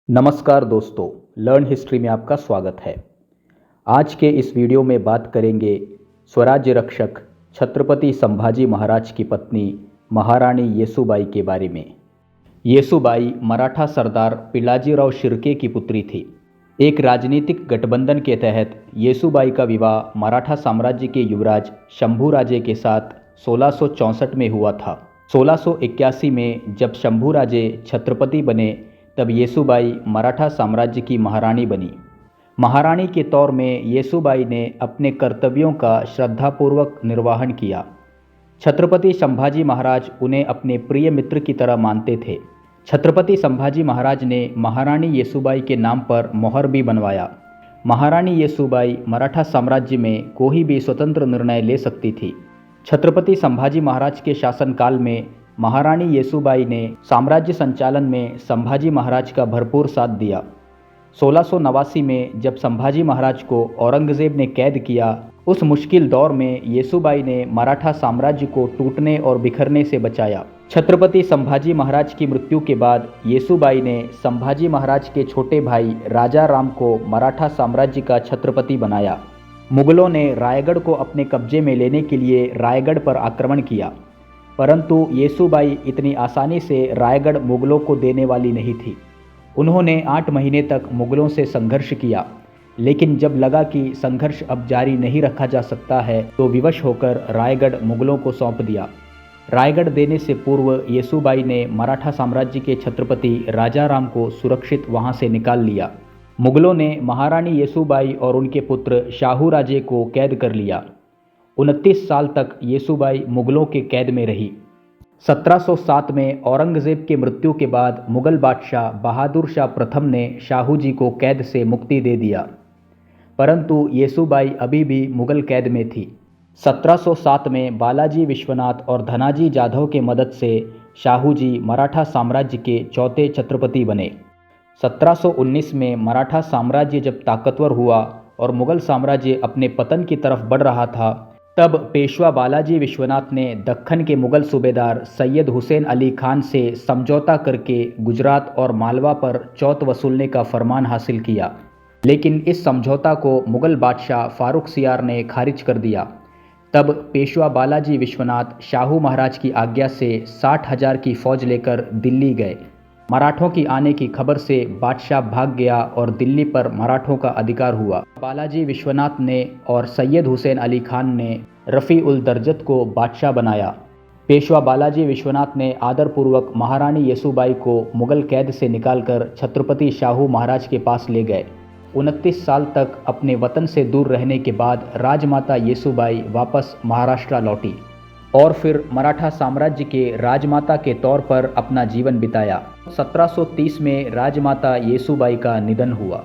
नमस्कार दोस्तों, learn history में आपका स्वागत है। आज के इस वीडियो में बात करेंगे स्वराज्य रक्षक छत्रपति संभाजी महाराज की पत्नी महारानी येसुबाई के बारे में। येसुबाई मराठा सरदार पिलाजीराव शिर्के की पुत्री थी। एक राजनीतिक गठबंधन के तहत येसुबाई का विवाह मराठा साम्राज्य के युवराज शंभूराजे के साथ 1664 में हुआ था। 1681 में जब शंभूराजे छत्रपति बने तब येसुबाई मराठा साम्राज्य की महारानी बनी। महारानी के तौर में येसुबाई ने अपने कर्तव्यों का श्रद्धापूर्वक निर्वहन किया। छत्रपति संभाजी महाराज उन्हें अपने प्रिय मित्र की तरह मानते थे। छत्रपति संभाजी महाराज ने महारानी येसुबाई के नाम पर मोहर भी बनवाया। महारानी येसुबाई मराठा साम्राज्य में कोई भी स्वतंत्र निर्णय ले सकती थी। छत्रपति संभाजी महाराज के शासनकाल में महारानी येसुबाई ने साम्राज्य संचालन में संभाजी महाराज का भरपूर साथ दिया। 1689 में जब संभाजी महाराज को औरंगजेब ने कैद किया, उस मुश्किल दौर में येसुबाई ने मराठा साम्राज्य को टूटने और बिखरने से बचाया। छत्रपति संभाजी महाराज की मृत्यु के बाद येसुबाई ने संभाजी महाराज के छोटे भाई राजा राम को मराठा साम्राज्य का छत्रपति बनाया। मुगलों ने रायगढ़ को अपने कब्जे में लेने के लिए रायगढ़ पर आक्रमण किया, परंतु येसुबाई इतनी आसानी से रायगढ़ मुगलों को देने वाली नहीं थी। उन्होंने 8 महीने तक मुगलों से संघर्ष किया, लेकिन जब लगा कि संघर्ष अब जारी नहीं रखा जा सकता है तो विवश होकर रायगढ़ मुगलों को सौंप दिया। रायगढ़ देने से पूर्व येसुबाई ने मराठा साम्राज्य के छत्रपति राजा राम को सुरक्षित वहां से निकाल लिया। मुगलों ने महारानी येसुबाई और उनके पुत्र शाहूराजे को कैद कर लिया। 29 साल तक येसुबाई मुगलों के कैद में रही। 1707 में औरंगजेब के मृत्यु के बाद मुगल बादशाह बहादुर शाह प्रथम ने शाहू जी को कैद से मुक्ति दे दिया, परंतु येसुबाई अभी भी मुगल कैद में थी। 1707 में बालाजी विश्वनाथ और धनाजी जाधव के मदद से शाहू जी मराठा साम्राज्य के चौथे छत्रपति बने। 1719 में मराठा साम्राज्य जब ताकतवर हुआ और मुगल साम्राज्य अपने पतन की तरफ बढ़ रहा था, तब पेशवा बालाजी विश्वनाथ ने दक्खन के मुगल सूबेदार सैयद हुसैन अली खान से समझौता करके गुजरात और मालवा पर चौथ वसूलने का फरमान हासिल किया, लेकिन इस समझौता को मुगल बादशाह फारूक सियार ने खारिज कर दिया। तब पेशवा बालाजी विश्वनाथ शाहू महाराज की आज्ञा से 60,000 की फौज लेकर दिल्ली गए। मराठों की आने की खबर से बादशाह भाग गया और दिल्ली पर मराठों का अधिकार हुआ। बालाजी विश्वनाथ ने और सैयद हुसैन अली खान ने रफ़ी उल दर्जत को बादशाह बनाया। पेशवा बालाजी विश्वनाथ ने आदरपूर्वक महारानी येसुबाई को मुगल कैद से निकालकर छत्रपति शाहू महाराज के पास ले गए। 29 साल तक अपने वतन से दूर रहने के बाद राजमाता येसुबाई वापस महाराष्ट्र लौटी और फिर मराठा साम्राज्य के राजमाता के तौर पर अपना जीवन बिताया। 1730 में राजमाता येसुबाई का निधन हुआ।